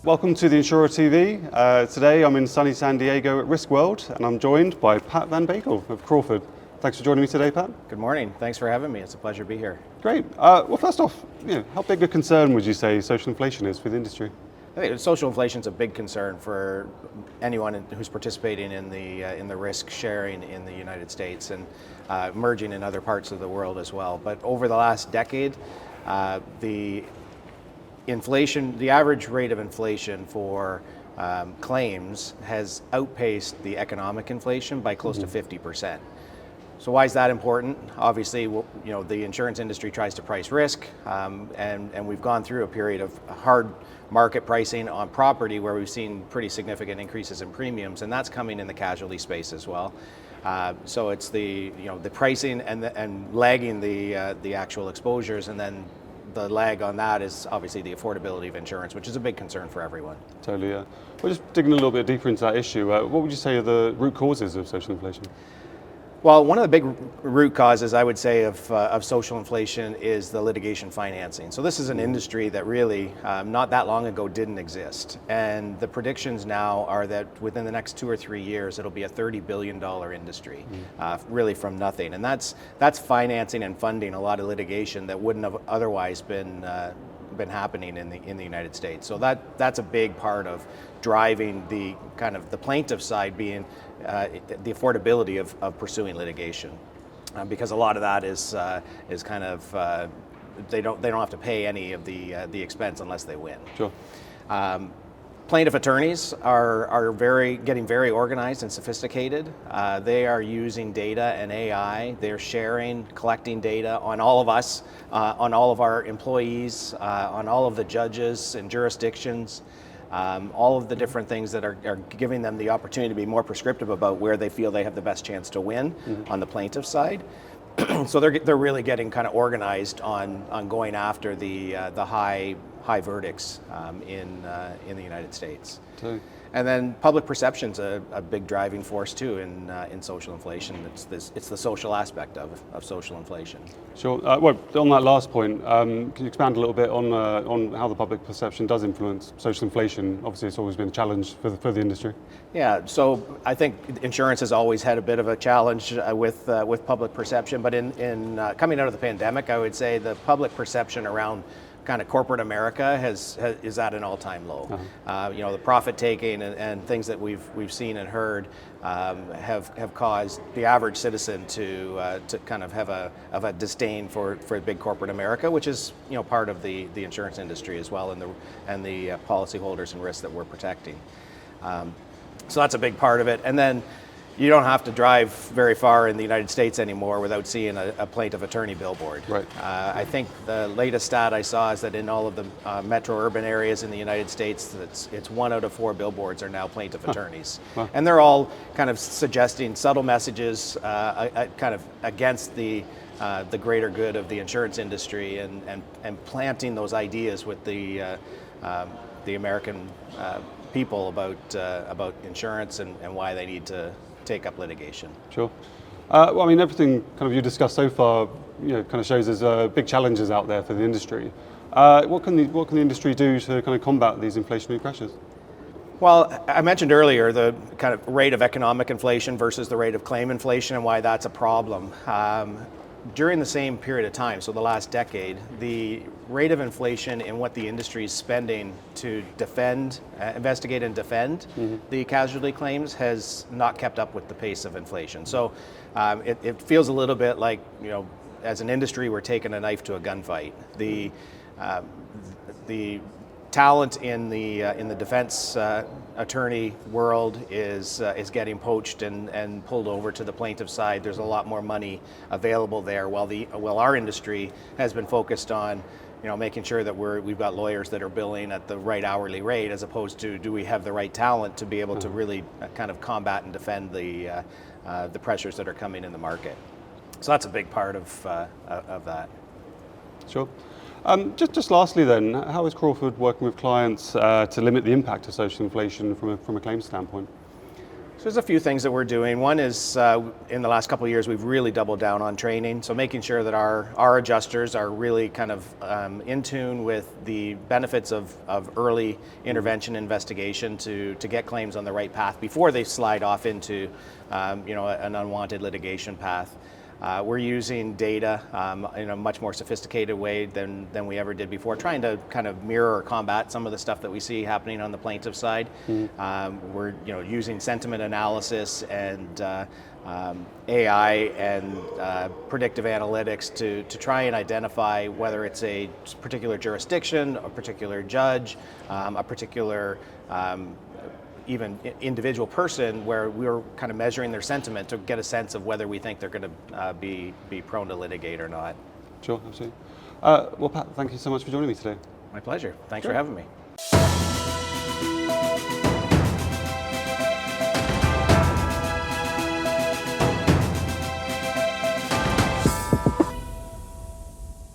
Welcome to the Insurer TV. Today I'm in sunny San Diego at Risk World, and I'm joined by Pat Van Bakel of Crawford. Thanks for joining me today, Pat. Good morning. Thanks for having me. It's a pleasure to be here. Great. Well, first off, how big a concern would you say social inflation is for the industry? I think social inflation is a big concern for anyone who's participating in the risk sharing in the United States and emerging in other parts of the world as well. But over the last decade, the average rate of inflation for claims has outpaced the economic inflation by close to 50%. So why is that important? Obviously, the insurance industry tries to price risk, and we've gone through a period of hard market pricing on property where we've seen pretty significant increases in premiums, and that's coming in the casualty space as well. So it's the pricing and lagging the actual exposures, and then the lag on that is obviously the affordability of insurance, which is a big concern for everyone. Totally, yeah. Well, just digging a little bit deeper into that issue, what would you say are the root causes of social inflation? Well, one of the big root causes, I would say, of social inflation is the litigation financing. So this is an industry that really, not that long ago, didn't exist. And the predictions now are that within the next 2 or 3 years, it'll be a $30 billion industry, really from nothing. And that's financing and funding a lot of litigation that wouldn't have otherwise been happening in the United States. So that's a big part of driving the kind of the plaintiff side being the affordability of pursuing litigation, because a lot of that is kind of they don't have to pay any of the expense unless they win. Sure. Plaintiff attorneys are getting very organized and sophisticated. They are using data and AI. They're sharing, collecting data on all of us, on all of our employees, on all of the judges and jurisdictions, all of the different things that are giving them the opportunity to be more prescriptive about where they feel they have the best chance to win on the plaintiff side. So they're really getting kind of organized on going after the high verdicts in the United States. Totally. And then public perception's a big driving force too in social inflation. It's the social aspect of social inflation. Sure. Well, on that last point, can you expand a little bit on how the public perception does influence social inflation? Obviously, it's always been a challenge for the industry. Yeah. So I think insurance has always had a bit of a challenge with public perception, but in coming out of the pandemic, I would say the public perception around kind of corporate America is at an all-time low. The profit taking and things that we've seen and heard have caused the average citizen to kind of have a disdain for big corporate America, which is part of the insurance industry as well, and the policyholders and risks that we're protecting. So that's a big part of it. And then you don't have to drive very far in the United States anymore without seeing a plaintiff attorney billboard. Right. I think the latest stat I saw is that in all of the metro urban areas in the United States, it's 1 out of 4 billboards are now plaintiff attorneys. Wow. And they're all kind of suggesting subtle messages kind of against the greater good of the insurance industry and planting those ideas with the American people about insurance and why they need to take up litigation. Sure. Well, I mean, everything kind of you discussed so far, kind of shows there's big challenges out there for the industry. What can the industry do to kind of combat these inflationary pressures? Well, I mentioned earlier the kind of rate of economic inflation versus the rate of claim inflation and why that's a problem. During the same period of time, so the last decade, the rate of inflation in what the industry is spending to investigate and defend the casualty claims has not kept up with the pace of inflation. So it feels a little bit like, as an industry, we're taking a knife to a gunfight. The talent in the defense attorney world is getting poached and pulled over to the plaintiff side. There's a lot more money available there, while our industry has been focused on making sure that we've got lawyers that are billing at the right hourly rate, as opposed to do we have the right talent to be able to really kind of combat and defend the pressures that are coming in the market. So that's a big part of that. Sure. Just lastly then, how is Crawford working with clients to limit the impact of social inflation from a claims standpoint? So there's a few things that we're doing. One is in the last couple of years we've really doubled down on training, so making sure that our adjusters are really kind of in tune with the benefits of early intervention investigation to get claims on the right path before they slide off into an unwanted litigation path. We're using data in a much more sophisticated way than we ever did before, trying to kind of mirror or combat some of the stuff that we see happening on the plaintiff side. We're using sentiment analysis and AI and predictive analytics to try and identify whether it's a particular jurisdiction, a particular judge, a particular even individual person, where we're kind of measuring their sentiment to get a sense of whether we think they're going to be prone to litigate or not. Sure, absolutely. Well, Pat, thank you so much for joining me today. My pleasure. Thanks for having me.